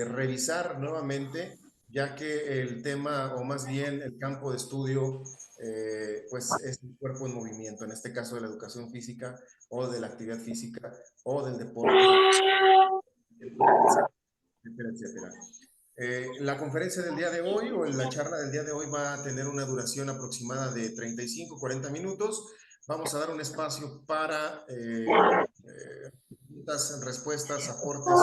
revisar nuevamente, ya que el tema, o más bien el campo de estudio, pues es el cuerpo en movimiento, en este caso de la educación física, o de la actividad física, o del deporte, etcétera, etcétera. La conferencia del día de hoy o la charla del día de hoy va a tener una duración aproximada de 35-40 minutos. Vamos a dar un espacio para preguntas, respuestas, aportes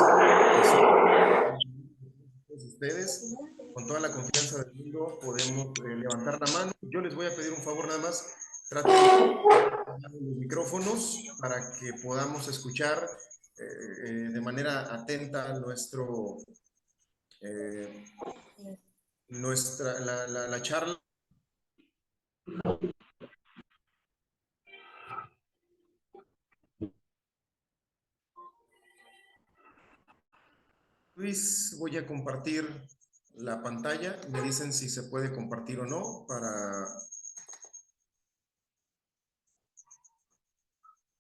de ustedes. Con toda la confianza del mundo podemos levantar la mano. Yo les voy a pedir un favor nada más. Traten de los micrófonos para que podamos escuchar de manera atenta eh, la charla. Luis, voy a compartir la pantalla. Me dicen si se puede compartir o no para...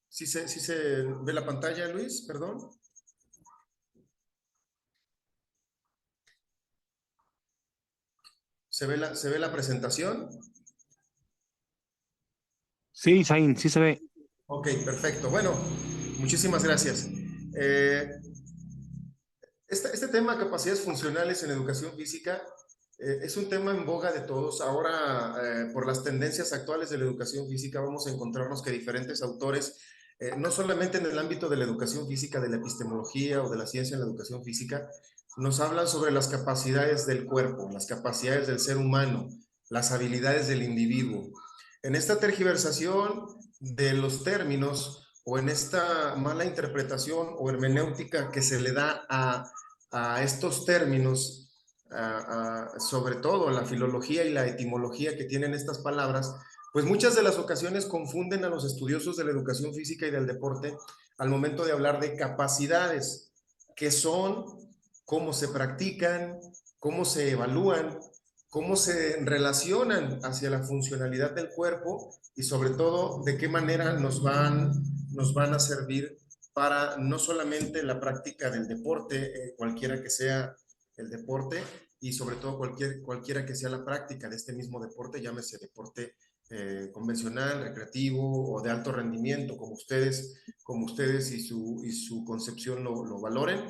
¿Sí se ve la pantalla, Luis? Perdón. ¿Se ve la presentación? Sí, Zain, sí se ve. Ok, perfecto. Bueno, muchísimas gracias. Este tema, capacidades funcionales en educación física, es un tema en boga de todos. Ahora, por las tendencias actuales de la educación física, vamos a encontrarnos que diferentes autores, no solamente en el ámbito de la educación física, de la epistemología o de la ciencia en la educación física, nos hablan sobre las capacidades del cuerpo, las capacidades del ser humano, las habilidades del individuo. En esta tergiversación de los términos o en esta mala interpretación o hermenéutica que se le da a estos términos, sobre todo la filología y la etimología que tienen estas palabras, pues muchas de las ocasiones confunden a los estudiosos de la educación física y del deporte al momento de hablar de capacidades, qué son, cómo se practican, cómo se evalúan, cómo se relacionan hacia la funcionalidad del cuerpo y sobre todo de qué manera nos van a servir para no solamente la práctica del deporte, cualquiera que sea el deporte, y sobre todo cualquiera que sea la práctica de este mismo deporte, llámese deporte convencional, recreativo o de alto rendimiento, como ustedes y su concepción lo valoren,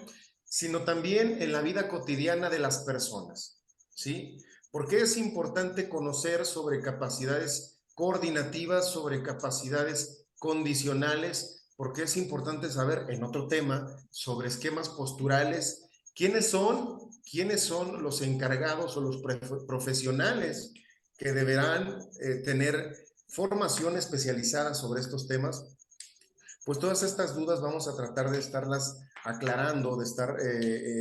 sino también en la vida cotidiana de las personas, ¿sí? ¿Por qué es importante conocer sobre capacidades coordinativas, sobre capacidades condicionales? ¿Por qué es importante saber, en otro tema, sobre esquemas posturales? ¿Quiénes son los encargados o los profesionales que deberán tener formación especializada sobre estos temas? Pues todas estas dudas vamos a tratar de estarlas aclarando, de estar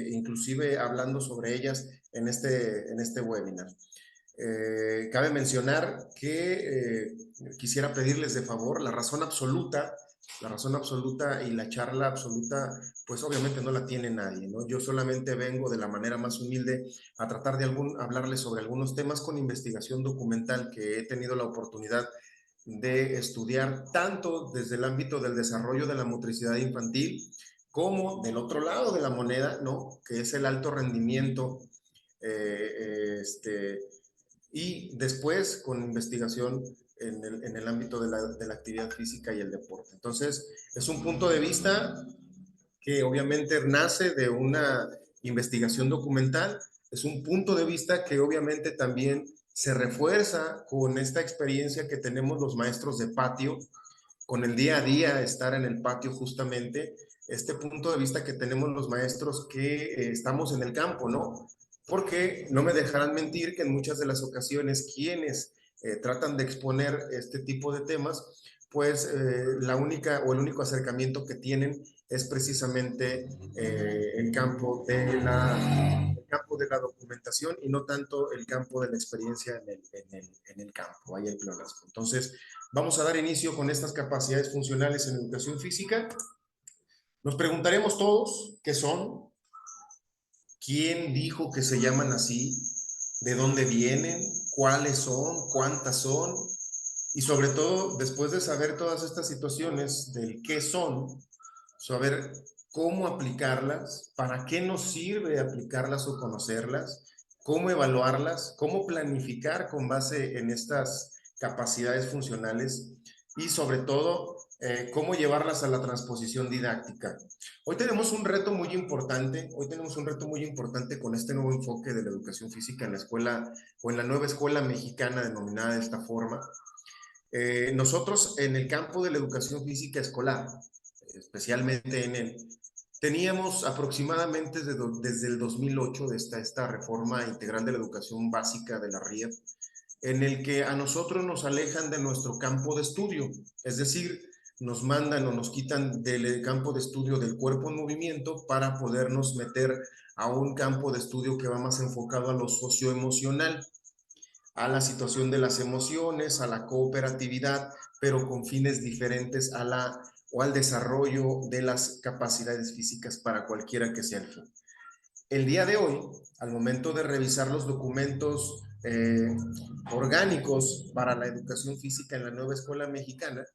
inclusive hablando sobre ellas en este webinar. Cabe mencionar que quisiera pedirles de favor la razón absoluta y la charla absoluta, pues obviamente no la tiene nadie, ¿no? Yo solamente vengo de la manera más humilde a tratar de hablarles sobre algunos temas con investigación documental que he tenido la oportunidad de estudiar tanto desde el ámbito del desarrollo de la motricidad infantil como del otro lado de la moneda, ¿no? Que es el alto rendimiento, y después con investigación en el ámbito de la actividad física y el deporte. Entonces, es un punto de vista que obviamente nace de una investigación documental, es un punto de vista que obviamente también se refuerza con esta experiencia que tenemos los maestros de patio, con el día a día, estar en el patio justamente, este punto de vista que tenemos los maestros que estamos en el campo, ¿no? Porque no me dejarán mentir que en muchas de las ocasiones quienes tratan de exponer este tipo de temas, pues la única o el único acercamiento que tienen es precisamente el campo de la documentación y no tanto el campo de la experiencia en el campo, ahí el pleonasmo. Entonces, vamos a dar inicio con estas capacidades funcionales en educación física. Nos preguntaremos todos qué son, quién dijo que se llaman así, de dónde vienen, cuáles son, cuántas son, y sobre todo, después de saber todas estas situaciones del qué son, saber cómo aplicarlas, para qué nos sirve aplicarlas o conocerlas, cómo evaluarlas, cómo planificar con base en estas capacidades funcionales y sobre todo cómo llevarlas a la transposición didáctica. Hoy tenemos un reto muy importante con este nuevo enfoque de la educación física en la escuela o en la nueva escuela mexicana denominada de esta forma. Nosotros en el campo de la educación física escolar, especialmente en el teníamos aproximadamente desde el 2008, de esta reforma integral de la educación básica de la RIEP, en el que a nosotros nos alejan de nuestro campo de estudio, es decir, nos mandan o nos quitan del campo de estudio del cuerpo en movimiento para podernos meter a un campo de estudio que va más enfocado a lo socioemocional, a la situación de las emociones, a la cooperatividad, pero con fines diferentes a la o al desarrollo de las capacidades físicas para cualquiera que sea el fin. El día de hoy, al momento de revisar los documentos orgánicos para la educación física en la nueva escuela mexicana,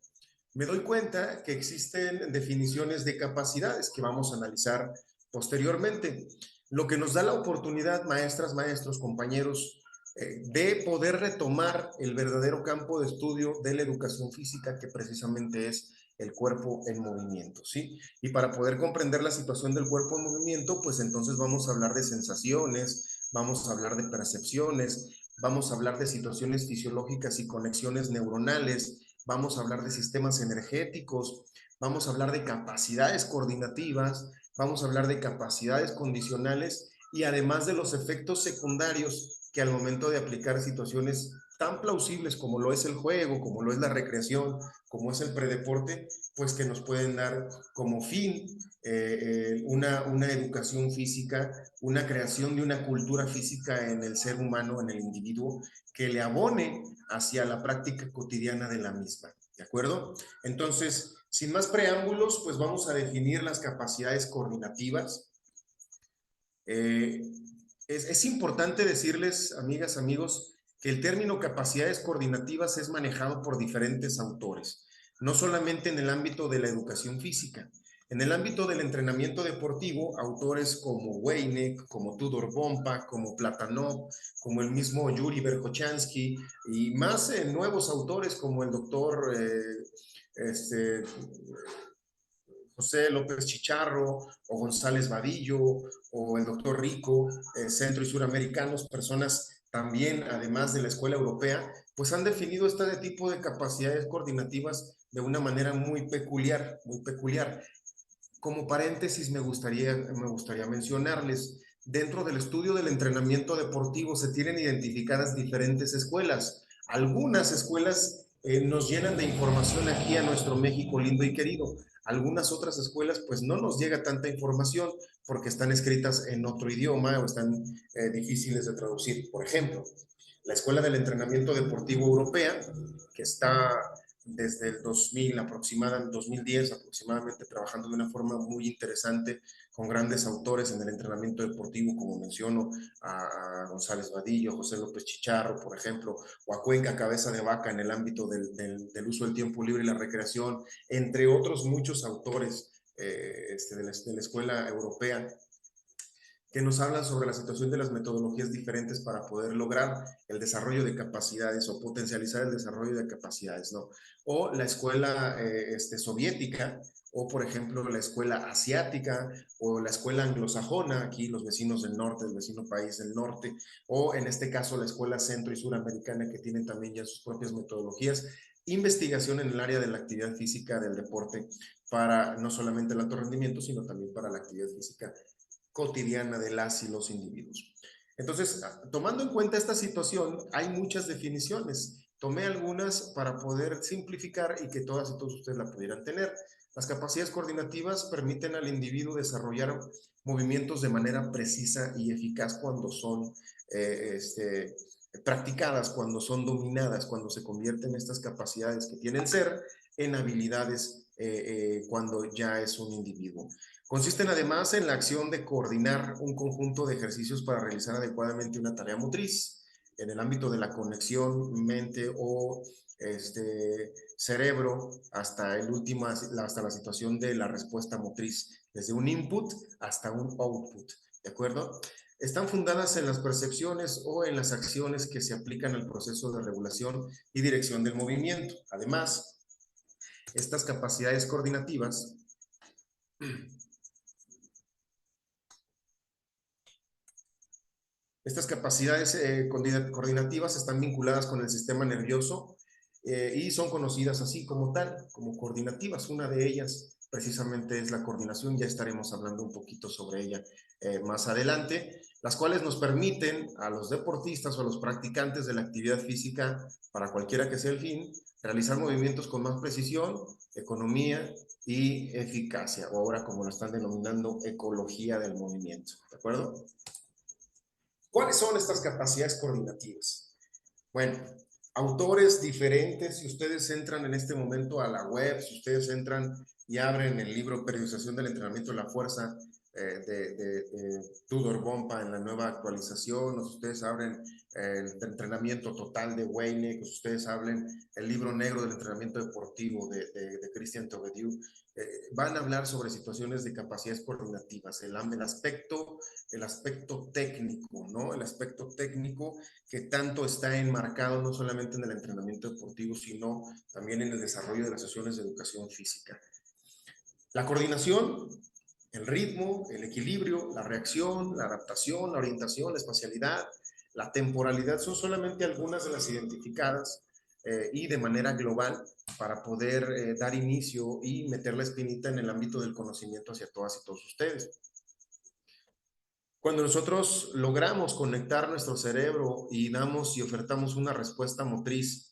me doy cuenta que existen definiciones de capacidades que vamos a analizar posteriormente, lo que nos da la oportunidad, maestras, maestros, compañeros, de poder retomar el verdadero campo de estudio de la educación física, que precisamente es el cuerpo en movimiento, ¿sí? Y para poder comprender la situación del cuerpo en movimiento, pues entonces vamos a hablar de sensaciones, vamos a hablar de percepciones, vamos a hablar de situaciones fisiológicas y conexiones neuronales, vamos a hablar de sistemas energéticos, vamos a hablar de capacidades coordinativas, vamos a hablar de capacidades condicionales y además de los efectos secundarios que al momento de aplicar situaciones tan plausibles como lo es el juego, como lo es la recreación, como es el predeporte, pues que nos pueden dar como fin una educación física, una creación de una cultura física en el ser humano, en el individuo, que le abone hacia la práctica cotidiana de la misma, ¿de acuerdo? Entonces, sin más preámbulos, pues vamos a definir las capacidades coordinativas. Es importante decirles, amigas, amigos, que el término capacidades coordinativas es manejado por diferentes autores, no solamente en el ámbito de la educación física. En el ámbito del entrenamiento deportivo, autores como Weineck, como Tudor Bompa, como Platanov, como el mismo Yuri Verkhoshansky y más nuevos autores como el doctor José López Chicharro o González Vadillo o el doctor Rico, centro y suramericanos, personas también, además de la escuela europea, pues han definido este tipo de capacidades coordinativas de una manera muy peculiar, muy peculiar. Como paréntesis, me gustaría mencionarles, dentro del estudio del entrenamiento deportivo se tienen identificadas diferentes escuelas. Algunas escuelas nos llenan de información aquí a nuestro México lindo y querido. Algunas otras escuelas pues no nos llega tanta información porque están escritas en otro idioma o están difíciles de traducir. Por ejemplo, la Escuela del Entrenamiento Deportivo Europea, que está desde el 2000 aproximadamente, 2010 aproximadamente, trabajando de una forma muy interesante con grandes autores en el entrenamiento deportivo, como menciono a González Vadillo, José López Chicharro, por ejemplo, o a Cuenca Cabeza de Vaca en el ámbito del uso del tiempo libre y la recreación, entre otros muchos autores de la escuela europea que nos hablan sobre la situación de las metodologías diferentes para poder lograr el desarrollo de capacidades o potencializar el desarrollo de capacidades, ¿no? O la escuela soviética, o por ejemplo la escuela asiática, o la escuela anglosajona, aquí los vecinos del norte, el vecino país del norte, o en este caso la escuela centro y suramericana, que tienen también ya sus propias metodologías, investigación en el área de la actividad física del deporte para no solamente el alto rendimiento, sino también para la actividad física cotidiana de las y los individuos. Entonces, tomando en cuenta esta situación, hay muchas definiciones. Tomé algunas para poder simplificar y que todas y todos ustedes la pudieran tener. Las capacidades coordinativas permiten al individuo desarrollar movimientos de manera precisa y eficaz cuando son practicadas, cuando son dominadas, cuando se convierten estas capacidades que tiene el ser en habilidades cuando ya es un individuo. Consisten además en la acción de coordinar un conjunto de ejercicios para realizar adecuadamente una tarea motriz en el ámbito de la conexión mente o cerebro hasta la situación de la respuesta motriz desde un input hasta un output, ¿de acuerdo? Están fundadas en las percepciones o en las acciones que se aplican al proceso de regulación y dirección del movimiento. Además, estas capacidades coordinativas coordinativas están vinculadas con el sistema nervioso y son conocidas así como tal, como coordinativas. Una de ellas precisamente es la coordinación, ya estaremos hablando un poquito sobre ella más adelante, las cuales nos permiten a los deportistas o a los practicantes de la actividad física, para cualquiera que sea el fin, realizar movimientos con más precisión, economía y eficacia, o ahora como lo están denominando, ecología del movimiento, ¿de acuerdo? ¿Cuáles son estas capacidades coordinativas? Bueno, autores diferentes, si ustedes entran en este momento a la web, si ustedes entran y abren el libro Periodización del Entrenamiento de la Fuerza de Tudor Bompa en la nueva actualización, o si ustedes abren el entrenamiento total de Weineck, o si ustedes abren el libro negro del entrenamiento deportivo de Christian Tobediu, van a hablar sobre situaciones de capacidades coordinativas, el aspecto técnico, ¿no? El aspecto técnico que tanto está enmarcado no solamente en el entrenamiento deportivo, sino también en el desarrollo de las sesiones de educación física. La coordinación, el ritmo, el equilibrio, la reacción, la adaptación, la orientación, la espacialidad, la temporalidad son solamente algunas de las identificadas y de manera global para poder dar inicio y meter la espinita en el ámbito del conocimiento hacia todas y todos ustedes. Cuando nosotros logramos conectar nuestro cerebro y damos y ofertamos una respuesta motriz,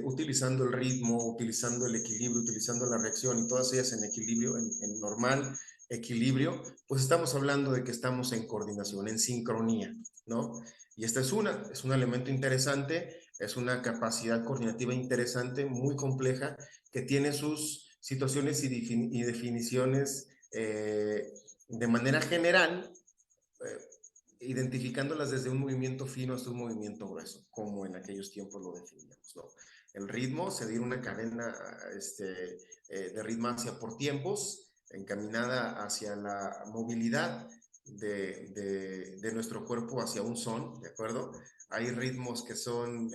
utilizando el ritmo, utilizando el equilibrio, utilizando la reacción y todas ellas en equilibrio, en normal equilibrio, pues estamos hablando de que estamos en coordinación, en sincronía, ¿no? Y esta es un elemento interesante, es una capacidad coordinativa interesante, muy compleja, que tiene sus situaciones y definiciones de manera general, identificándolas desde un movimiento fino hasta un movimiento grueso, como en aquellos tiempos lo definíamos, ¿no? El ritmo, seguir una cadena de ritmo hacia por tiempos, encaminada hacia la movilidad de nuestro cuerpo hacia un son, ¿de acuerdo? Hay ritmos que son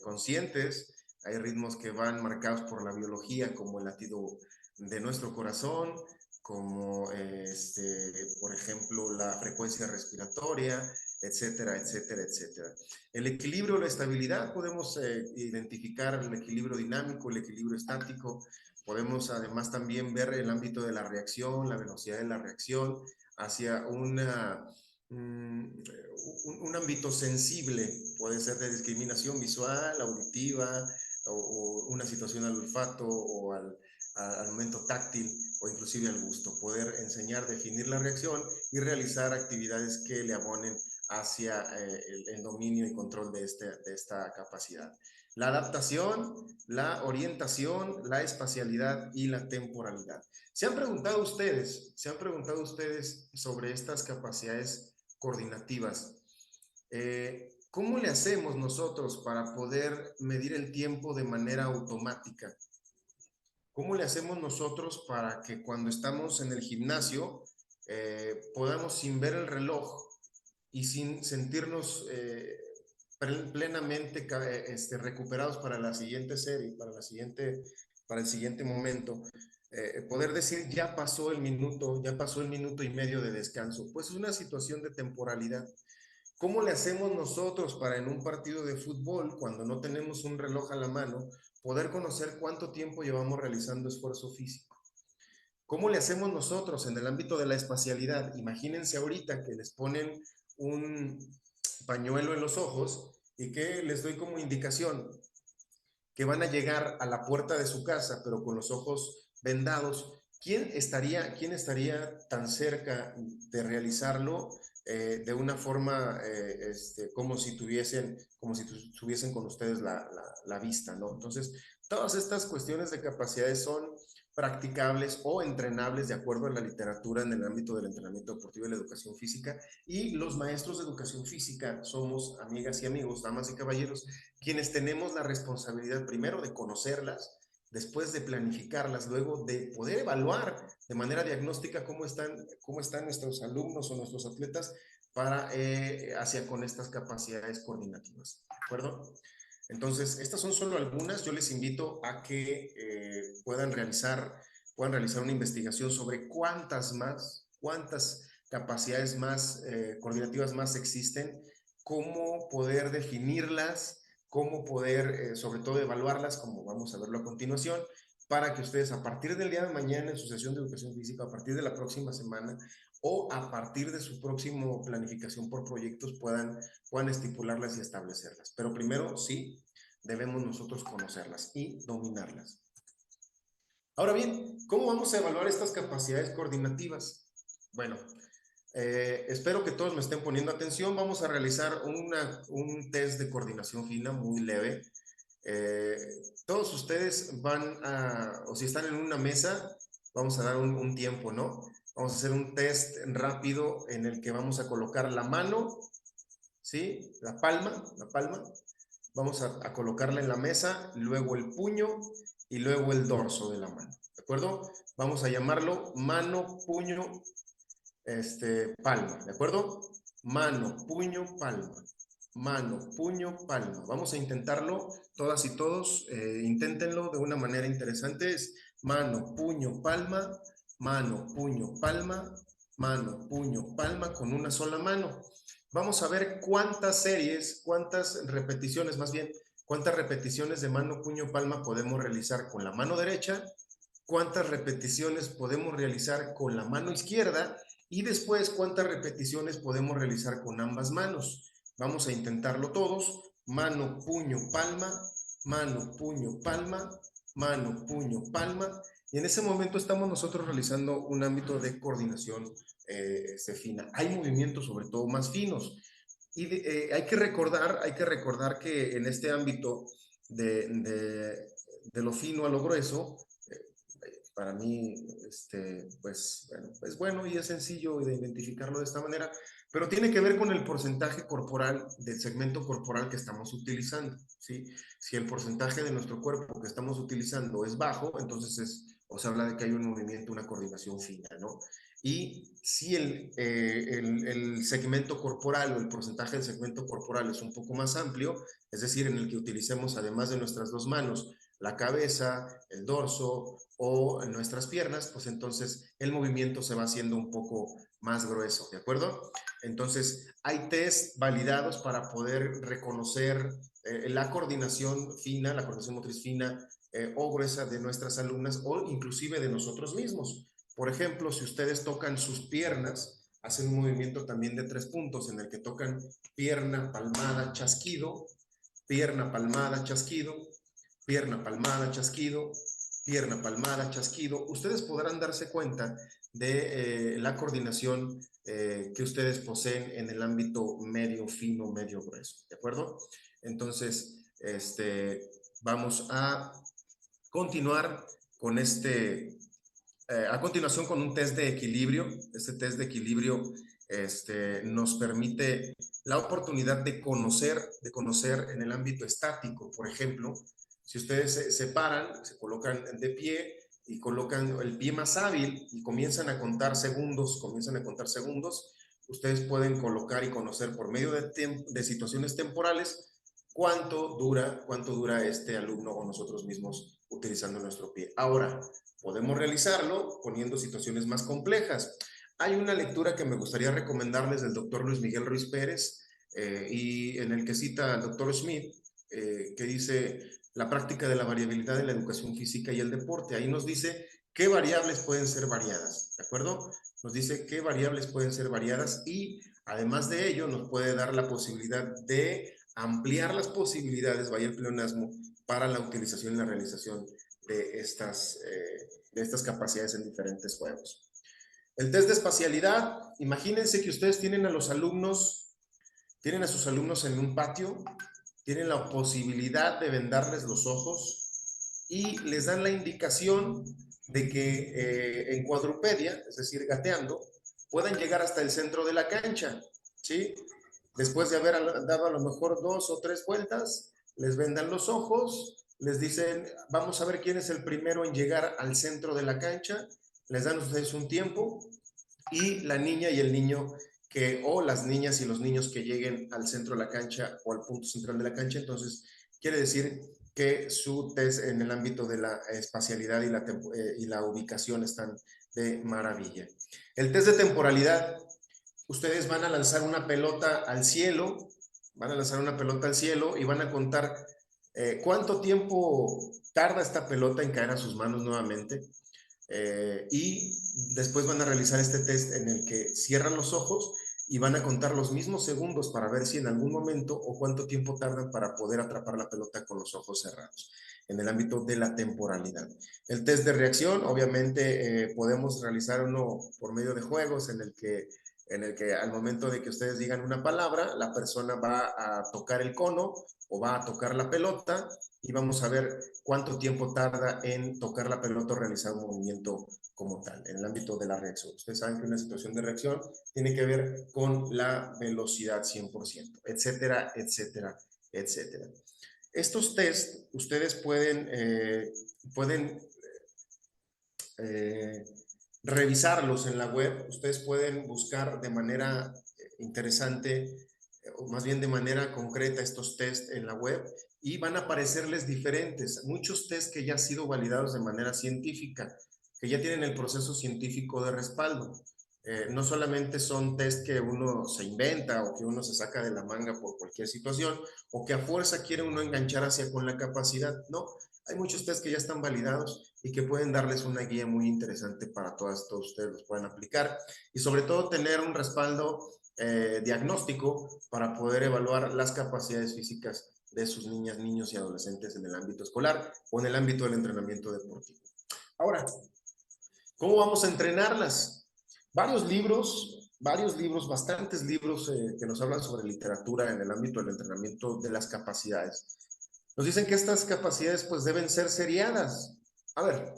conscientes, hay ritmos que van marcados por la biología, como el latido de nuestro corazón, como por ejemplo la frecuencia respiratoria, etcétera, etcétera, etcétera. El equilibrio, la estabilidad, podemos identificar el equilibrio dinámico, el equilibrio estático, podemos además también ver el ámbito de la reacción, la velocidad de la reacción hacia un ámbito sensible, puede ser de discriminación visual, auditiva, o una situación al olfato o al momento táctil o inclusive al gusto, poder enseñar, definir la reacción y realizar actividades que le abonen hacia el dominio y control de esta capacidad. La adaptación, la orientación, la espacialidad y la temporalidad. ¿Se han preguntado ustedes sobre estas capacidades coordinativas? ¿Cómo le hacemos nosotros para poder medir el tiempo de manera automática? ¿Cómo le hacemos nosotros para que cuando estamos en el gimnasio podamos, sin ver el reloj y sin sentirnos plenamente recuperados para la siguiente serie, para el siguiente momento, poder decir ya pasó el minuto y medio de descanso? Pues es una situación de temporalidad. ¿Cómo le hacemos nosotros para en un partido de fútbol, cuando no tenemos un reloj a la mano, poder conocer cuánto tiempo llevamos realizando esfuerzo físico? ¿Cómo le hacemos nosotros en el ámbito de la espacialidad? Imagínense ahorita que les ponen un pañuelo en los ojos y que les doy como indicación que van a llegar a la puerta de su casa, pero con los ojos vendados. ¿Quién estaría tan cerca de realizarlo de una forma como si tuviesen con ustedes la vista, ¿no? Entonces, todas estas cuestiones de capacidades son practicables o entrenables de acuerdo a la literatura en el ámbito del entrenamiento deportivo y la educación física, y los maestros de educación física somos, amigas y amigos, damas y caballeros, quienes tenemos la responsabilidad primero de conocerlas después de planificarlas, luego de poder evaluar de manera diagnóstica cómo están nuestros alumnos o nuestros atletas para hacia con estas capacidades coordinativas, ¿de acuerdo? Entonces, estas son solo algunas. Yo les invito a que puedan realizar una investigación sobre cuántas capacidades más coordinativas más existen, cómo poder definirlas, cómo poder, sobre todo, evaluarlas, como vamos a verlo a continuación, para que ustedes a partir del día de mañana en su sesión de educación física, a partir de la próxima semana o a partir de su próximo planificación por proyectos puedan estipularlas y establecerlas. Pero primero, sí, debemos nosotros conocerlas y dominarlas. Ahora bien, ¿cómo vamos a evaluar estas capacidades coordinativas? Bueno, espero que todos me estén poniendo atención. Vamos a realizar un test de coordinación fina muy leve. Todos ustedes o si están en una mesa, vamos a dar un tiempo, ¿no? Vamos a hacer un test rápido en el que vamos a colocar la mano, ¿sí? La palma, vamos a colocarla en la mesa, luego el puño y luego el dorso de la mano, ¿de acuerdo? Vamos a llamarlo mano, puño, palma, ¿de acuerdo? Mano, puño, palma. Mano, puño, palma. Vamos a intentarlo, todas y todos, inténtenlo de una manera interesante. Es mano, puño, palma, mano, puño, palma, mano, puño, palma con una sola mano. Vamos a ver cuántas repeticiones, más bien, cuántas repeticiones de mano, puño, palma podemos realizar con la mano derecha, cuántas repeticiones podemos realizar con la mano izquierda y después cuántas repeticiones podemos realizar con ambas manos. Vamos a intentarlo todos. Mano, puño, palma, mano, puño, palma, mano, puño, palma. Y en ese momento estamos nosotros realizando un ámbito de coordinación fina. Hay movimientos sobre todo más finos. Y hay que recordar que en este ámbito de lo fino a lo grueso, para mí, pues, bueno, es bueno y es sencillo de identificarlo de esta manera, pero tiene que ver con el porcentaje corporal del segmento corporal que estamos utilizando, ¿sí? Si el porcentaje de nuestro cuerpo que estamos utilizando es bajo, entonces o se habla de que hay un movimiento, una coordinación fina, ¿no? Y si el segmento corporal o el porcentaje del segmento corporal es un poco más amplio, es decir, en el que utilicemos además de nuestras dos manos, la cabeza, el dorso o nuestras piernas, pues entonces el movimiento se va haciendo un poco más grueso, ¿de acuerdo? Entonces hay test validados para poder reconocer la coordinación fina, la coordinación motriz fina o gruesa de nuestras alumnas o inclusive de nosotros mismos. Por ejemplo, si ustedes tocan sus piernas, hacen un movimiento también de 3 puntos en el que tocan pierna, palmada, chasquido, pierna, palmada, chasquido, pierna, palmada, chasquido, pierna, palmada, chasquido. Ustedes podrán darse cuenta de la coordinación que ustedes poseen en el ámbito medio fino, medio grueso, ¿de acuerdo? Entonces, vamos a continuar con a continuación con un test de equilibrio. Este test de equilibrio nos permite la oportunidad de conocer en el ámbito estático, por ejemplo, si ustedes se paran, se colocan de pie y colocan el pie más hábil y comienzan a contar segundos, ustedes pueden colocar y conocer por medio de situaciones temporales cuánto dura este alumno o nosotros mismos utilizando nuestro pie. Ahora, podemos realizarlo poniendo situaciones más complejas. Hay una lectura que me gustaría recomendarles del doctor Luis Miguel Ruiz Pérez y en el que cita al doctor Schmidt, que dice la práctica de la variabilidad de la educación física y el deporte. Ahí nos dice qué variables pueden ser variadas, ¿de acuerdo? Nos dice qué variables pueden ser variadas y además de ello nos puede dar la posibilidad de ampliar las posibilidades, vaya el pleonasmo, para la utilización y la realización de estas capacidades en diferentes juegos. El test de espacialidad, imagínense que ustedes tienen a sus alumnos en un patio, tienen la posibilidad de vendarles los ojos y les dan la indicación de que en cuadrupedia, es decir, gateando, puedan llegar hasta el centro de la cancha, ¿sí? Después de haber dado a lo mejor 2 o 3 vueltas, les vendan los ojos les dicen, vamos a ver quién es el primero en llegar al centro de la cancha, les dan a ustedes un tiempo y la niña y el niño o las niñas y los niños que lleguen al centro de la cancha o al punto central de la cancha, entonces quiere decir que su test en el ámbito de la espacialidad y la ubicación están de maravilla. El test de temporalidad, ustedes van a lanzar una pelota al cielo, y van a contar cuánto tiempo tarda esta pelota en caer a sus manos nuevamente. Y después van a realizar este test en el que cierran los ojos y van a contar los mismos segundos para ver si en algún momento o cuánto tiempo tardan para poder atrapar la pelota con los ojos cerrados, en el ámbito de la temporalidad. El test de reacción, obviamente, podemos realizar uno por medio de juegos en el que al momento de que ustedes digan una palabra, la persona va a tocar el cono o va a tocar la pelota y vamos a ver cuánto tiempo tarda en tocar la pelota o realizar un movimiento como tal, en el ámbito de la reacción. Ustedes saben que una situación de reacción tiene que ver con la velocidad 100%, etcétera, etcétera, etcétera. Estos test ustedes pueden revisarlos en la web. Ustedes pueden buscar de manera interesante, o más bien de manera concreta, estos test en la web y van a aparecerles diferentes. Muchos test que ya han sido validados de manera científica, que ya tienen el proceso científico de respaldo. No solamente son test que uno se inventa o que uno se saca de la manga por cualquier situación o que a fuerza quiere uno enganchar hacia con la capacidad. No, hay muchos test que ya están validados y que pueden darles una guía muy interesante para todos ustedes los pueden aplicar y sobre todo tener un respaldo diagnóstico para poder evaluar las capacidades físicas de sus niñas, niños y adolescentes en el ámbito escolar o en el ámbito del entrenamiento deportivo. Ahora, ¿cómo vamos a entrenarlas? Bastantes libros que nos hablan sobre literatura en el ámbito del entrenamiento de las capacidades. Nos dicen que estas capacidades pues deben ser seriadas. A ver,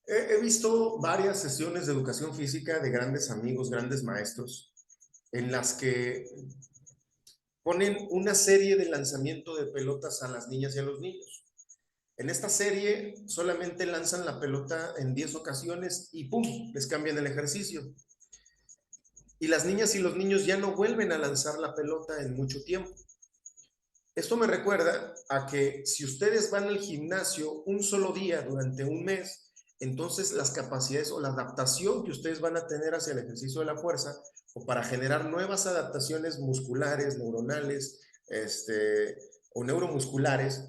he visto varias sesiones de educación física de grandes amigos, grandes maestros, en las que ponen una serie de lanzamiento de pelotas a las niñas y a los niños. En esta serie solamente lanzan la pelota en 10 ocasiones y ¡pum!, les cambian el ejercicio. Y las niñas y los niños ya no vuelven a lanzar la pelota en mucho tiempo. Esto me recuerda a que si ustedes van al gimnasio un solo día durante un mes, entonces las capacidades o la adaptación que ustedes van a tener hacia el ejercicio de la fuerza o para generar nuevas adaptaciones musculares, neuronales, o neuromusculares,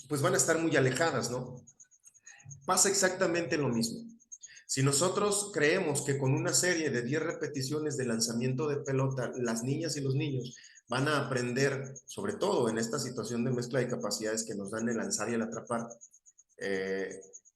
pues van a estar muy alejadas, ¿no? Pasa exactamente lo mismo. Si nosotros creemos que con una serie de 10 repeticiones de lanzamiento de pelota, las niñas y los niños van a aprender, sobre todo en esta situación de mezcla de capacidades que nos dan el lanzar y el atrapar,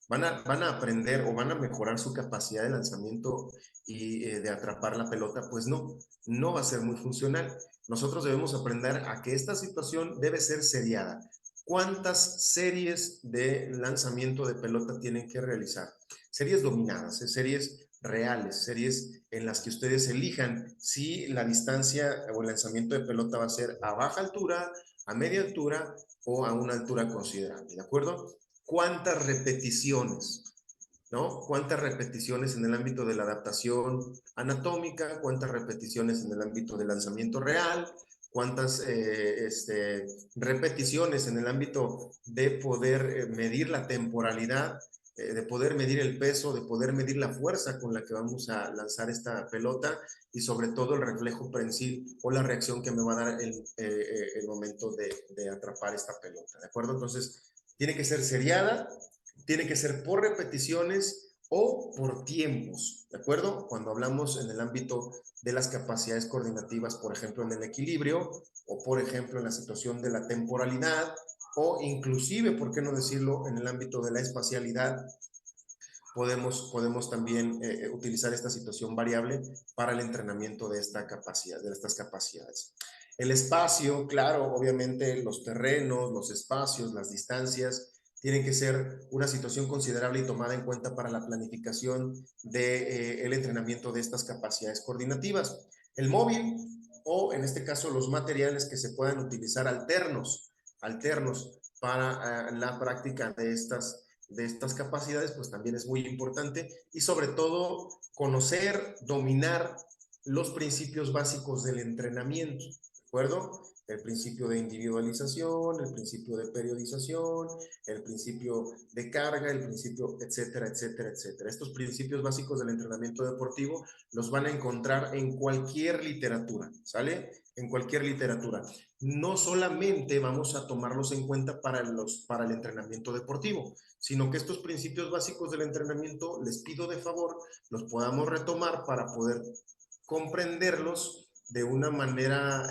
van a aprender o van a mejorar su capacidad de lanzamiento y de atrapar la pelota, pues no va a ser muy funcional. Nosotros debemos aprender a que esta situación debe ser seriada. ¿Cuántas series de lanzamiento de pelota tienen que realizar? Series dominadas, series reales, series en las que ustedes elijan si la distancia o el lanzamiento de pelota va a ser a baja altura, a media altura o a una altura considerable, ¿de acuerdo? ¿Cuántas repeticiones? ¿No? ¿Cuántas repeticiones en el ámbito de la adaptación anatómica? ¿Cuántas repeticiones en el ámbito del lanzamiento real? ¿Cuántas repeticiones en el ámbito de poder medir la temporalidad, de poder medir el peso, de poder medir la fuerza con la que vamos a lanzar esta pelota y sobre todo el reflejo prensil o la reacción que me va a dar el momento de atrapar esta pelota? ¿De acuerdo? Entonces, tiene que ser seriada, tiene que ser por repeticiones o por tiempos, ¿de acuerdo? Cuando hablamos en el ámbito de las capacidades coordinativas, por ejemplo, en el equilibrio, o por ejemplo, en la situación de la temporalidad, o inclusive, ¿por qué no decirlo?, en el ámbito de la espacialidad, podemos también utilizar esta situación variable para el entrenamiento de esta capacidad, de estas capacidades. El espacio, claro, obviamente los terrenos, los espacios, las distancias, tienen que ser una situación considerable y tomada en cuenta para la planificación del entrenamiento de estas capacidades coordinativas. El móvil o en este caso los materiales que se puedan utilizar alternos para la práctica de estas capacidades, pues también es muy importante, y sobre todo conocer, dominar los principios básicos del entrenamiento, ¿de acuerdo? El principio de individualización, el principio de periodización, el principio de carga, el principio, etcétera, etcétera, etcétera. Estos principios básicos del entrenamiento deportivo los van a encontrar en cualquier literatura, ¿sale? En cualquier literatura. No solamente vamos a tomarlos en cuenta para el entrenamiento deportivo, sino que estos principios básicos del entrenamiento, les pido de favor, los podamos retomar para poder comprenderlos de una manera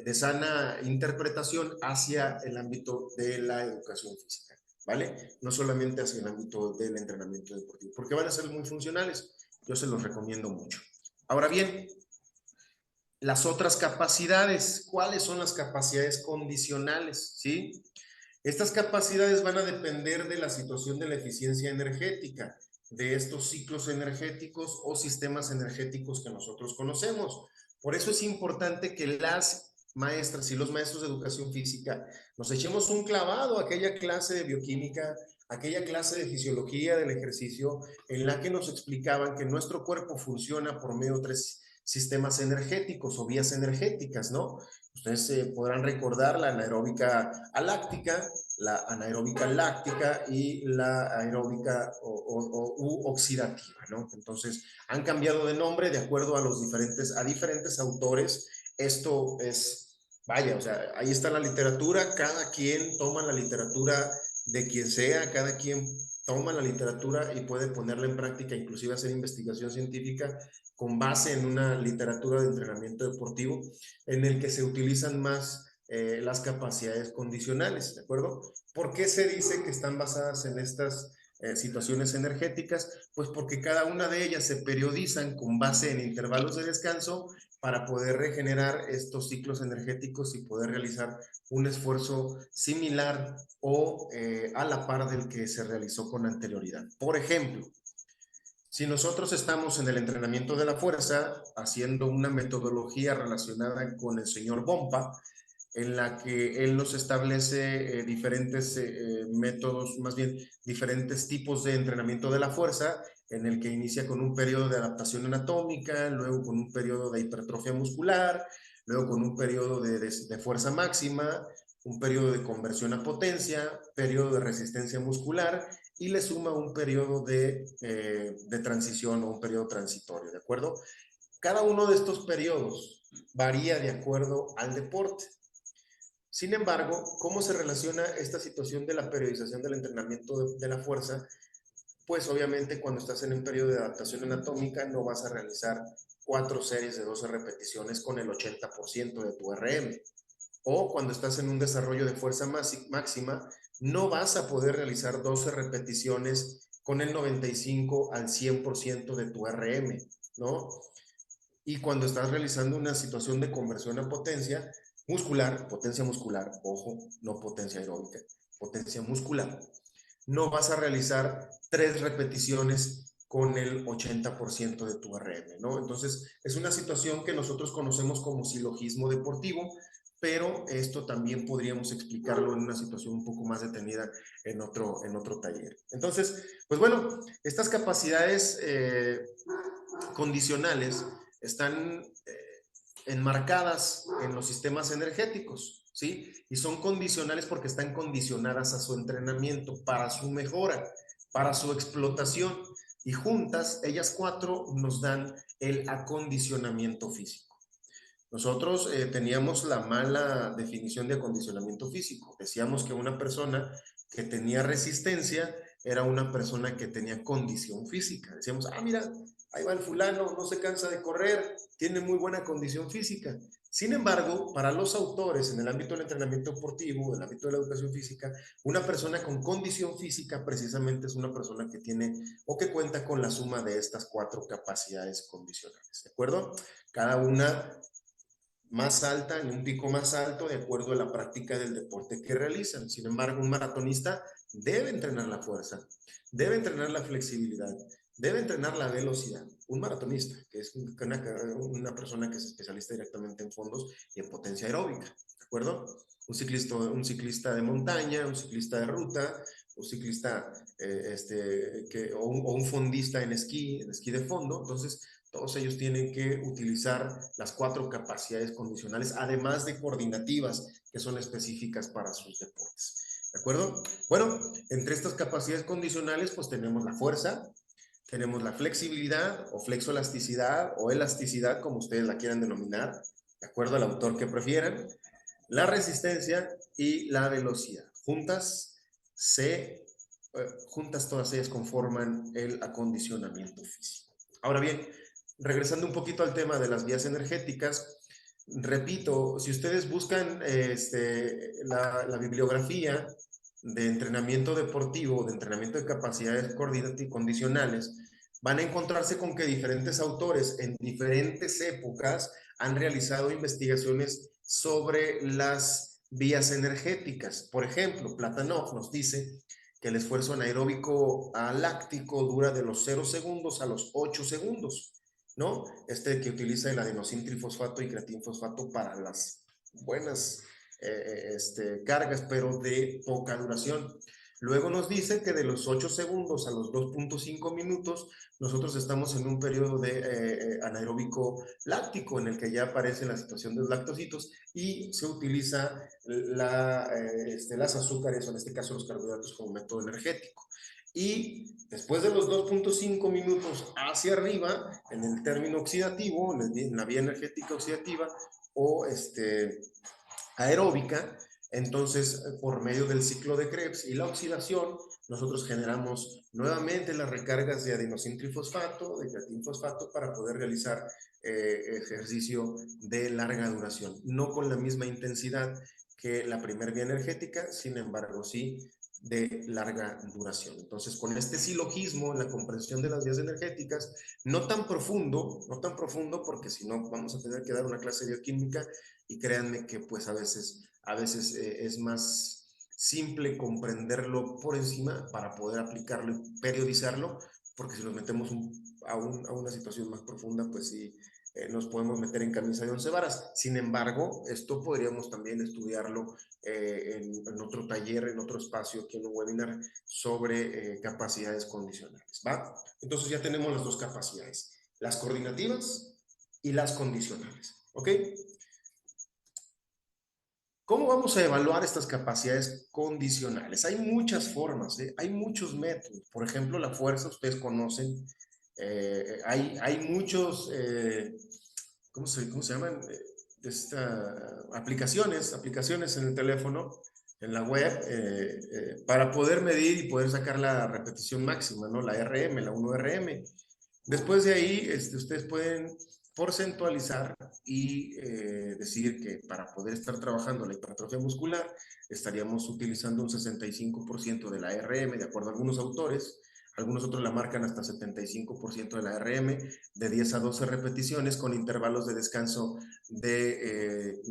de sana interpretación hacia el ámbito de la educación física, ¿vale? No solamente hacia el ámbito del entrenamiento deportivo, porque van a ser muy funcionales. Yo se los recomiendo mucho. Ahora bien, las otras capacidades, ¿cuáles son las capacidades condicionales? ¿Sí? Estas capacidades van a depender de la situación de la eficiencia energética, de estos ciclos energéticos o sistemas energéticos que nosotros conocemos. Por eso es importante que las maestras y los maestros de educación física nos echemos un clavado a aquella clase de bioquímica, aquella clase de fisiología del ejercicio en la que nos explicaban que nuestro cuerpo funciona por medio de tres sistemas energéticos o vías energéticas, ¿no? Ustedes podrán recordar la anaeróbica aláctica, la anaeróbica láctica y la aeróbica oxidativa, ¿no? Entonces, han cambiado de nombre de acuerdo a diferentes autores. Esto es, vaya, o sea, ahí está la literatura, cada quien toma la literatura de quien sea, cada quien toma la literatura y puede ponerla en práctica, inclusive hacer investigación científica con base en una literatura de entrenamiento deportivo en el que se utilizan más las capacidades condicionales, ¿de acuerdo? ¿Por qué se dice que están basadas en estas situaciones energéticas? Pues porque cada una de ellas se periodizan con base en intervalos de descanso para poder regenerar estos ciclos energéticos y poder realizar un esfuerzo similar o a la par del que se realizó con anterioridad. Por ejemplo, si nosotros estamos en el entrenamiento de la fuerza, haciendo una metodología relacionada con el señor Bompa, en la que él nos establece diferentes métodos, más bien diferentes tipos de entrenamiento de la fuerza, en el que inicia con un periodo de adaptación anatómica, luego con un periodo de hipertrofia muscular, luego con un periodo de fuerza máxima, un periodo de conversión a potencia, periodo de resistencia muscular, y le suma un periodo de transición o un periodo transitorio, ¿de acuerdo? Cada uno de estos periodos varía de acuerdo al deporte. Sin embargo, ¿cómo se relaciona esta situación de la periodización del entrenamiento de la fuerza? Pues obviamente cuando estás en un periodo de adaptación anatómica no vas a realizar 4 series de 12 repeticiones con el 80% de tu RM. O cuando estás en un desarrollo de fuerza máxima, no vas a poder realizar 12 repeticiones con el 95 al 100% de tu RM, ¿no? Y cuando estás realizando una situación de conversión a potencia muscular, ojo, no potencia aeróbica, potencia muscular, no vas a realizar 3 repeticiones con el 80% de tu RM, ¿no? Entonces, es una situación que nosotros conocemos como silogismo deportivo, pero esto también podríamos explicarlo en una situación un poco más detenida en otro taller. Entonces, pues bueno, estas capacidades condicionales están enmarcadas en los sistemas energéticos, ¿sí? Y son condicionales porque están condicionadas a su entrenamiento, para su mejora, para su explotación. Y juntas, ellas cuatro nos dan el acondicionamiento físico. Nosotros teníamos la mala definición de acondicionamiento físico. Decíamos que una persona que tenía resistencia era una persona que tenía condición física. Decíamos, ah, mira, ahí va el fulano, no se cansa de correr, tiene muy buena condición física. Sin embargo, para los autores en el ámbito del entrenamiento deportivo, en el ámbito de la educación física, una persona con condición física precisamente es una persona que tiene o que cuenta con la suma de estas cuatro capacidades condicionales, ¿de acuerdo? Cada una más alta, en un pico más alto, de acuerdo a la práctica del deporte que realizan. Sin embargo, un maratonista debe entrenar la fuerza, debe entrenar la flexibilidad, debe entrenar la velocidad. Un maratonista, que es una persona que es especialista directamente en fondos y en potencia aeróbica, ¿de acuerdo? Un ciclista de montaña, un ciclista de ruta, un ciclista o un fondista en esquí de fondo. Entonces, todos ellos tienen que utilizar las 4 capacidades condicionales, además de coordinativas, que son específicas para sus deportes. ¿De acuerdo? Bueno, entre estas capacidades condicionales, pues tenemos la fuerza, tenemos la flexibilidad o flexoelasticidad o elasticidad, como ustedes la quieran denominar, de acuerdo al autor que prefieran, la resistencia y la velocidad. Juntas todas ellas conforman el acondicionamiento físico. Ahora bien, regresando un poquito al tema de las vías energéticas, repito, si ustedes buscan la bibliografía de entrenamiento deportivo, de entrenamiento de capacidades condicionales, van a encontrarse con que diferentes autores en diferentes épocas han realizado investigaciones sobre las vías energéticas. Por ejemplo, Platonov nos dice que el esfuerzo anaeróbico láctico dura de los 0 segundos a los 8 segundos, ¿no? Que utiliza el adenosintrifosfato y creatinfosfato para las buenas cargas, pero de poca duración. Luego nos dice que de los 8 segundos a los 2.5 minutos, nosotros estamos en un periodo de anaeróbico láctico, en el que ya aparece la situación de los lactocitos y se utiliza las azúcares, o en este caso los carbohidratos, como método energético. Y después de los 2.5 minutos hacia arriba, en el término oxidativo, en la vía energética oxidativa o aeróbica, entonces por medio del ciclo de Krebs y la oxidación, nosotros generamos nuevamente las recargas de adenosintrifosfato, de creatinfosfato, para poder realizar ejercicio de larga duración, no con la misma intensidad que la primera vía energética, sin embargo sí de larga duración. Entonces, con este silogismo en la comprensión de las vías energéticas, no tan profundo, porque si no vamos a tener que dar una clase de bioquímica, y créanme que pues a veces es más simple comprenderlo por encima para poder aplicarlo y periodizarlo, porque si nos metemos a una situación más profunda, pues sí, nos podemos meter en camisa de 11 varas. Sin embargo, esto podríamos también estudiarlo en otro taller, en otro espacio, aquí en un webinar sobre capacidades condicionales, ¿va? Entonces ya tenemos las dos capacidades, las coordinativas y las condicionales, ¿ok? ¿Cómo vamos a evaluar estas capacidades condicionales? Hay muchas formas, hay muchos métodos. Por ejemplo, la fuerza, ustedes conocen. Hay muchos, ¿cómo se llaman? Aplicaciones en el teléfono, en la web, para poder medir y poder sacar la repetición máxima, ¿no? La RM, la 1RM. Después de ahí, ustedes pueden porcentualizar y decir que para poder estar trabajando la hipertrofia muscular estaríamos utilizando un 65% de la RM, de acuerdo a algunos autores. Algunos otros la marcan hasta 75% de la RM, de 10 a 12 repeticiones, con intervalos de descanso de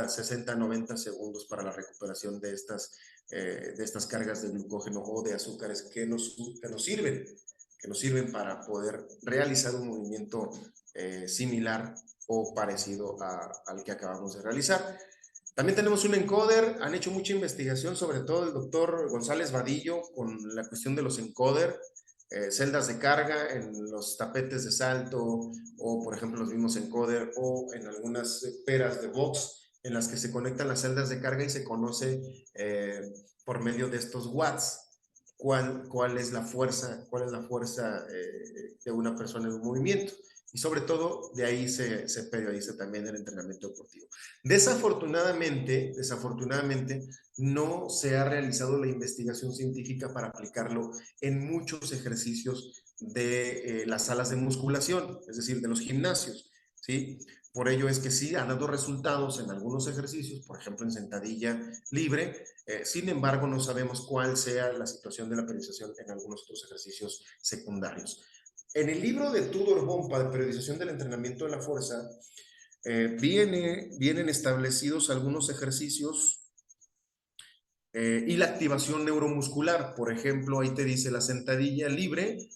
60, 90 segundos para la recuperación de estas cargas de glucógeno o de azúcares que nos sirven para poder realizar un movimiento similar o parecido al que acabamos de realizar. También tenemos un encoder. Han hecho mucha investigación, sobre todo el doctor González Vadillo, con la cuestión de los encoder, celdas de carga en los tapetes de salto, o por ejemplo los mismos encoder, o en algunas peras de box en las que se conectan las celdas de carga y se conoce por medio de estos watts cuál es la fuerza de una persona en un movimiento. Y sobre todo, de ahí se periodiza también el entrenamiento deportivo. Desafortunadamente, no se ha realizado la investigación científica para aplicarlo en muchos ejercicios de las salas de musculación, es decir, de los gimnasios, ¿sí? Por ello es que sí han dado resultados en algunos ejercicios, por ejemplo en sentadilla libre, sin embargo no sabemos cuál sea la situación de la periodización en algunos otros ejercicios secundarios. En el libro de Tudor Bompa de periodización del entrenamiento de la fuerza, vienen establecidos algunos ejercicios y la activación neuromuscular. Por ejemplo, ahí te dice la sentadilla libre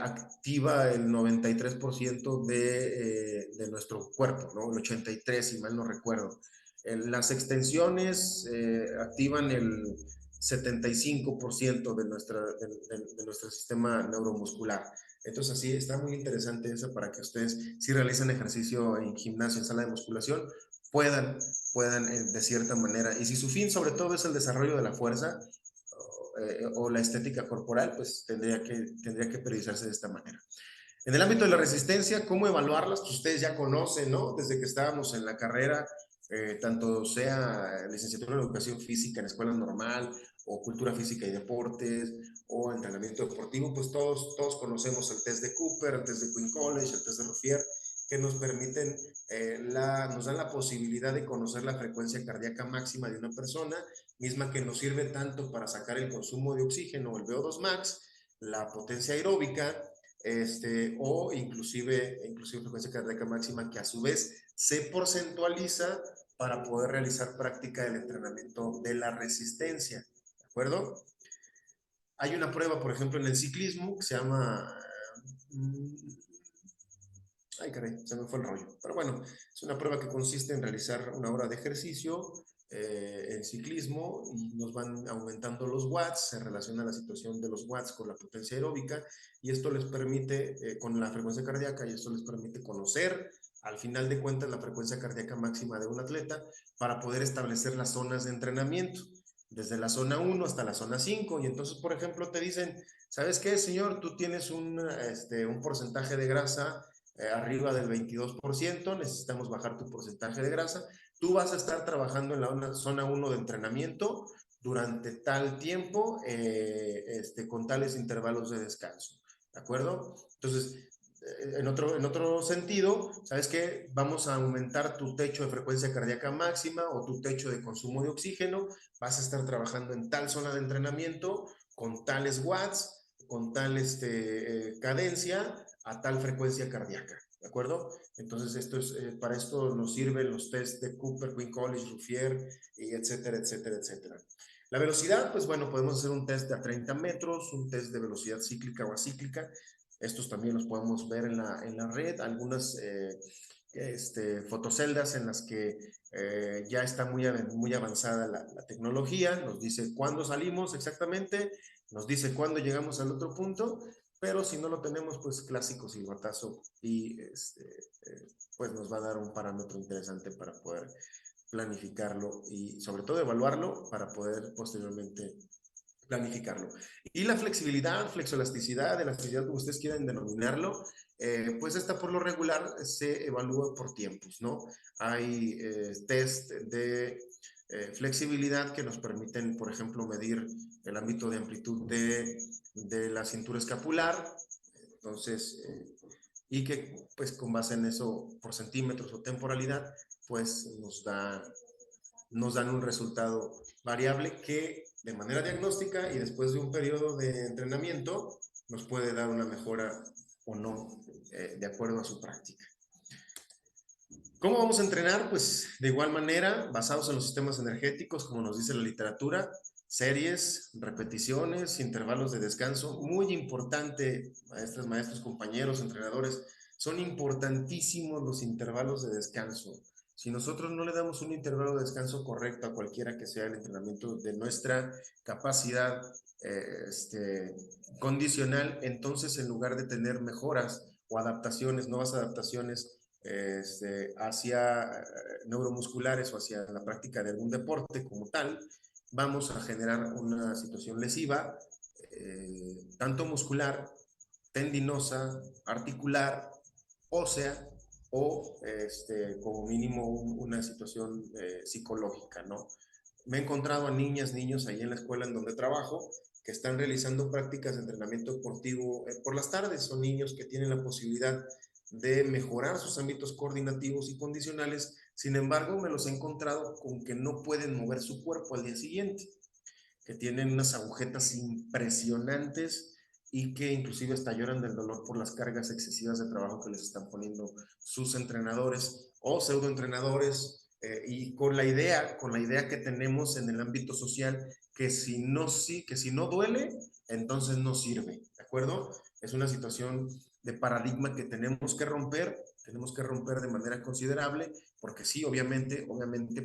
activa el 93% de nuestro cuerpo, ¿no? El 83%, si mal no recuerdo. Las extensiones activan el 75% de nuestro sistema neuromuscular. Entonces, sí, está muy interesante eso para que ustedes, si realizan ejercicio en gimnasio, en sala de musculación, puedan, de cierta manera, y si su fin sobre todo es el desarrollo de la fuerza o la estética corporal, pues tendría que priorizarse de esta manera. En el ámbito de la resistencia, ¿cómo evaluarlas? Pues ustedes ya conocen, ¿no? Desde que estábamos en la carrera, tanto sea licenciatura en educación física en escuela normal, o cultura física y deportes, o entrenamiento deportivo, pues todos conocemos el test de Cooper, el test de Queen College, el test de Ruffier, que nos permiten, nos dan la posibilidad de conocer la frecuencia cardíaca máxima de una persona, misma que nos sirve tanto para sacar el consumo de oxígeno, el VO2 max, la potencia aeróbica, o inclusive frecuencia cardíaca máxima, que a su vez se porcentualiza para poder realizar práctica del entrenamiento de la resistencia, ¿de acuerdo? Hay una prueba, por ejemplo, en el ciclismo que se llama... Ay, caray, se me fue el rollo. Pero bueno, es una prueba que consiste en realizar una hora de ejercicio en ciclismo, y nos van aumentando los watts, se relaciona la situación de los watts con la potencia aeróbica, y esto les permite, con la frecuencia cardíaca, y esto les permite conocer, al final de cuentas, la frecuencia cardíaca máxima de un atleta para poder establecer las zonas de entrenamiento, desde la zona 1 hasta la zona 5. Y entonces, por ejemplo, te dicen, ¿sabes qué, señor? Tú tienes un porcentaje de grasa arriba del 22%, necesitamos bajar tu porcentaje de grasa. Tú vas a estar trabajando en la zona 1 de entrenamiento durante tal tiempo, con tales intervalos de descanso, ¿de acuerdo? Entonces, en otro sentido, ¿sabes qué? Vamos a aumentar tu techo de frecuencia cardíaca máxima o tu techo de consumo de oxígeno, vas a estar trabajando en tal zona de entrenamiento, con tales watts, con tal cadencia, a tal frecuencia cardíaca, ¿de acuerdo? Entonces, para esto nos sirven los test de Cooper, Queen College, Ruffier, y etcétera, etcétera, etcétera. La velocidad, pues bueno, podemos hacer un test de a 30 metros, un test de velocidad cíclica o acíclica. Estos también los podemos ver en la red, algunas fotoceldas en las que ya está muy avanzada la tecnología, nos dice cuándo salimos exactamente, nos dice cuándo llegamos al otro punto, pero si no lo tenemos, pues clásico silbatazo, y pues nos va a dar un parámetro interesante para poder planificarlo y sobre todo evaluarlo para poder posteriormente planificarlo. Y la flexibilidad, flexoelasticidad, elasticidad, como ustedes quieran denominarlo, pues esta por lo regular se evalúa por tiempos, ¿no? Hay test de flexibilidad que nos permiten, por ejemplo, medir el ámbito de amplitud de la cintura escapular, entonces, y que pues con base en eso, por centímetros o temporalidad, pues nos dan un resultado variable que de manera diagnóstica y después de un periodo de entrenamiento nos puede dar una mejora o no, de acuerdo a su práctica. ¿Cómo vamos a entrenar? Pues de igual manera, basados en los sistemas energéticos, como nos dice la literatura, series, repeticiones, intervalos de descanso. Muy importante, maestras, maestros, compañeros, entrenadores, son importantísimos los intervalos de descanso. Si nosotros no le damos un intervalo de descanso correcto a cualquiera que sea el entrenamiento de nuestra capacidad condicional, entonces en lugar de tener mejoras o adaptaciones, nuevas adaptaciones hacia neuromusculares o hacia la práctica de algún deporte como tal, vamos a generar una situación lesiva, tanto muscular, tendinosa, articular, ósea, o como mínimo una situación psicológica, ¿no? Me he encontrado a niñas, niños ahí en la escuela en donde trabajo, que están realizando prácticas de entrenamiento deportivo por las tardes. Son niños que tienen la posibilidad de mejorar sus ámbitos coordinativos y condicionales. Sin embargo, me los he encontrado con que no pueden mover su cuerpo al día siguiente, que tienen unas agujetas impresionantes y que inclusive hasta lloran del dolor por las cargas excesivas de trabajo que les están poniendo sus entrenadores o pseudoentrenadores, y con la idea que tenemos en el ámbito social, que si no duele, entonces no sirve, ¿de acuerdo? Es una situación de paradigma que tenemos que romper, Tenemos que romper de manera considerable, porque sí, obviamente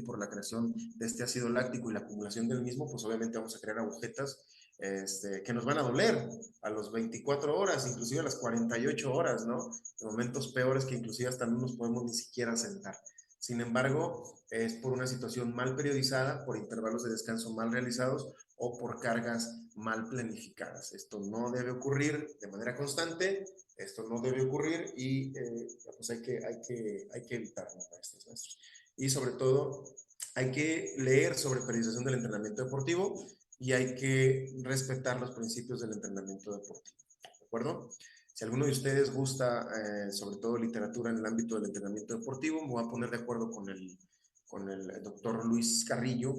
por la creación de este ácido láctico y la acumulación del mismo, pues obviamente vamos a crear agujetas que nos van a doler a los 24 horas, inclusive a las 48 horas, ¿no? En momentos peores que inclusive hasta no nos podemos ni siquiera sentar. Sin embargo, es por una situación mal periodizada, por intervalos de descanso mal realizados o por cargas mal planificadas. Esto no debe ocurrir de manera constante, esto no debe ocurrir y pues hay que evitarlo, maestros. Y sobre todo, hay que leer sobre periodización del entrenamiento deportivo y hay que respetar los principios del entrenamiento deportivo. ¿De acuerdo? Si alguno de ustedes gusta, sobre todo literatura en el ámbito del entrenamiento deportivo, me voy a poner de acuerdo con el doctor Luis Carrillo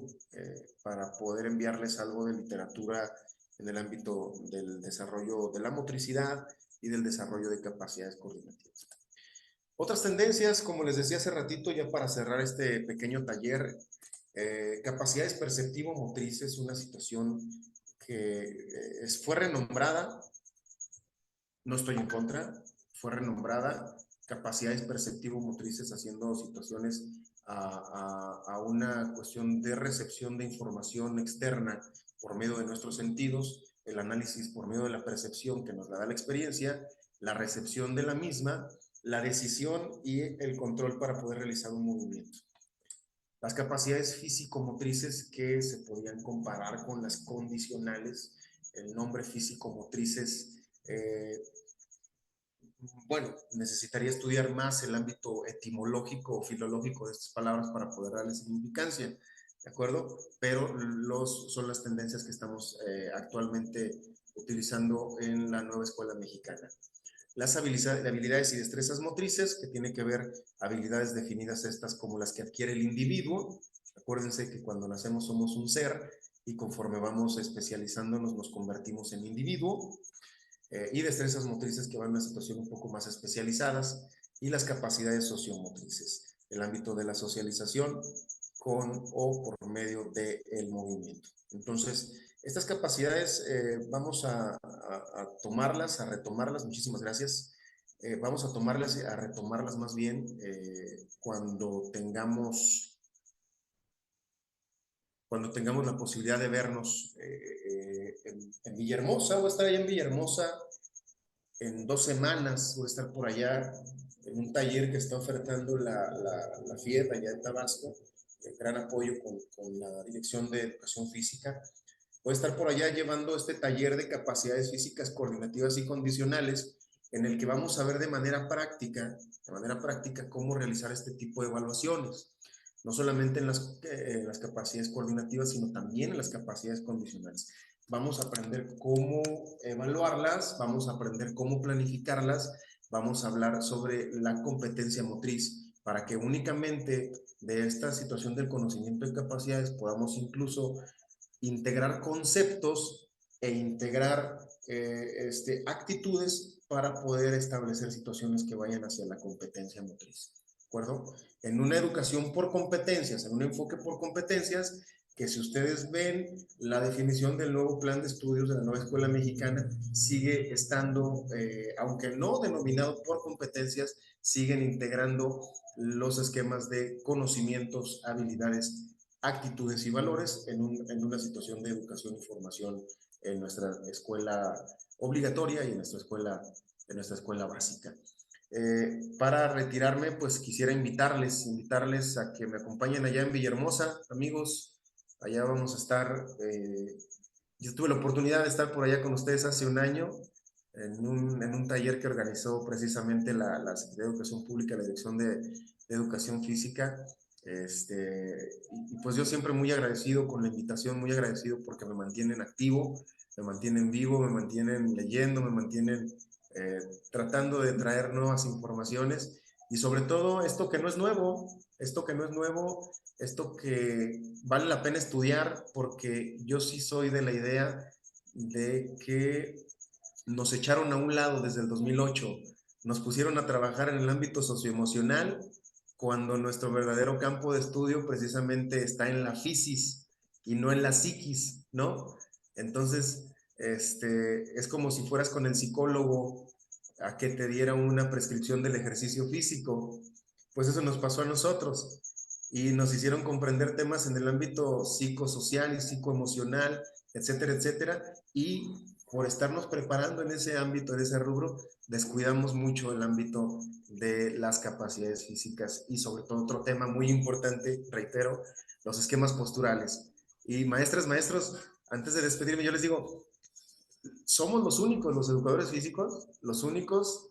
para poder enviarles algo de literatura en el ámbito del desarrollo de la motricidad y del desarrollo de capacidades coordinativas. Otras tendencias, como les decía hace ratito, ya para cerrar este pequeño taller, capacidades perceptivo-motrices, una situación que fue renombrada, no estoy en contra, fue renombrada, capacidades perceptivo-motrices haciendo situaciones a una cuestión de recepción de información externa por medio de nuestros sentidos, el análisis por medio de la percepción que nos la da la experiencia, la recepción de la misma, la decisión y el control para poder realizar un movimiento. Las capacidades físico-motrices que se podían comparar con las condicionales, el nombre físico-motrices, bueno, necesitaría estudiar más el ámbito etimológico o filológico de estas palabras para poder darle significancia, ¿de acuerdo? Pero son las tendencias que estamos actualmente utilizando en la nueva escuela mexicana. Las habilidades y destrezas motrices, que tiene que ver habilidades definidas estas como las que adquiere el individuo. Acuérdense que cuando nacemos somos un ser y conforme vamos especializándonos nos convertimos en individuo. Y destrezas motrices que van a una situación un poco más especializadas y las capacidades sociomotrices, el ámbito de la socialización con o por medio del movimiento. Entonces, estas capacidades vamos a tomarlas, a retomarlas, muchísimas gracias. Vamos a tomarlas, a retomarlas más bien cuando tengamos la posibilidad de vernos en Villahermosa. Voy a estar allá en Villahermosa en 2 semanas, voy a estar por allá en un taller que está ofertando la FIED allá en Tabasco, gran apoyo con la Dirección de Educación Física. Voy a estar por allá llevando este taller de capacidades físicas coordinativas y condicionales, en el que vamos a ver de manera práctica cómo realizar este tipo de evaluaciones, no solamente en las capacidades coordinativas, sino también en las capacidades condicionales. Vamos a aprender cómo evaluarlas, vamos a aprender cómo planificarlas, vamos a hablar sobre la competencia motriz, para que únicamente de esta situación del conocimiento de capacidades podamos incluso integrar conceptos e integrar actitudes para poder establecer situaciones que vayan hacia la competencia motriz. ¿De acuerdo? En una educación por competencias, en un enfoque por competencias, que si ustedes ven la definición del nuevo plan de estudios de la nueva escuela mexicana, sigue estando, aunque no denominado por competencias, siguen integrando los esquemas de conocimientos, habilidades, actitudes y valores en una situación de educación y formación en nuestra escuela obligatoria y en nuestra escuela básica. Para retirarme, pues quisiera invitarles a que me acompañen allá en Villahermosa, amigos. Allá vamos a estar. Yo tuve la oportunidad de estar por allá con ustedes hace un año en un taller que organizó precisamente la Secretaría de Educación Pública, la Dirección de Educación Física. Y pues yo siempre muy agradecido con la invitación, muy agradecido porque me mantienen activo, me mantienen vivo, me mantienen leyendo, me mantienen tratando de traer nuevas informaciones y sobre todo esto que no es nuevo, esto que vale la pena estudiar, porque yo sí soy de la idea de que nos echaron a un lado desde el 2008, nos pusieron a trabajar en el ámbito socioemocional cuando nuestro verdadero campo de estudio precisamente está en la fisis y no en la psiquis, ¿no? Entonces, es como si fueras con el psicólogo a que te diera una prescripción del ejercicio físico. Pues eso nos pasó a nosotros y nos hicieron comprender temas en el ámbito psicosocial y psicoemocional, etcétera, etcétera, y por estarnos preparando en ese ámbito, en ese rubro, descuidamos mucho el ámbito de las capacidades físicas y sobre todo otro tema muy importante, reitero, los esquemas posturales. Y maestras, maestros, antes de despedirme, yo les digo, somos los únicos, los educadores físicos, los únicos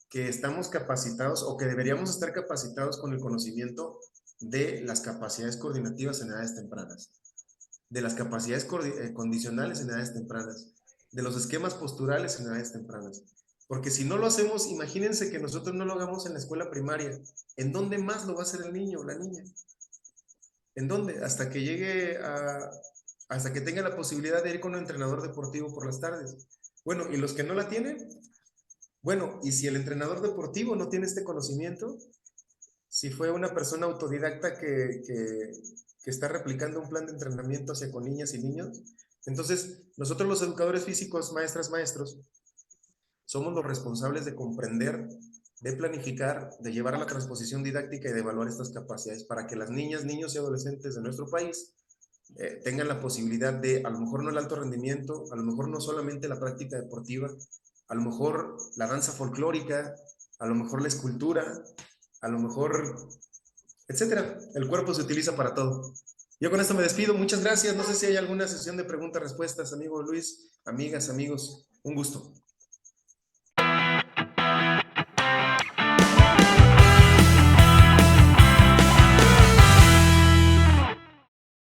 que estamos capacitados o que deberíamos estar capacitados con el conocimiento de las capacidades coordinativas en edades tempranas, de las capacidades condicionales en edades tempranas, de los esquemas posturales en edades tempranas. Porque si no lo hacemos, imagínense que nosotros no lo hagamos en la escuela primaria. ¿En dónde más lo va a hacer el niño o la niña? ¿En dónde? Hasta que llegue hasta que tenga la posibilidad de ir con un entrenador deportivo por las tardes. Bueno, ¿y los que no la tienen? Bueno, y si el entrenador deportivo no tiene este conocimiento, si fue una persona autodidacta que está replicando un plan de entrenamiento hacia con niñas y niños, entonces nosotros los educadores físicos, maestras, maestros, somos los responsables de comprender, de planificar, de llevar a la transposición didáctica y de evaluar estas capacidades para que las niñas, niños y adolescentes de nuestro país tengan la posibilidad de, a lo mejor no el alto rendimiento, a lo mejor no solamente la práctica deportiva, a lo mejor la danza folclórica, a lo mejor la escultura, a lo mejor, etcétera. El cuerpo se utiliza para todo. Yo con esto me despido. Muchas gracias. No sé si hay alguna sesión de preguntas-respuestas, amigo Luis, amigas, amigos. Un gusto.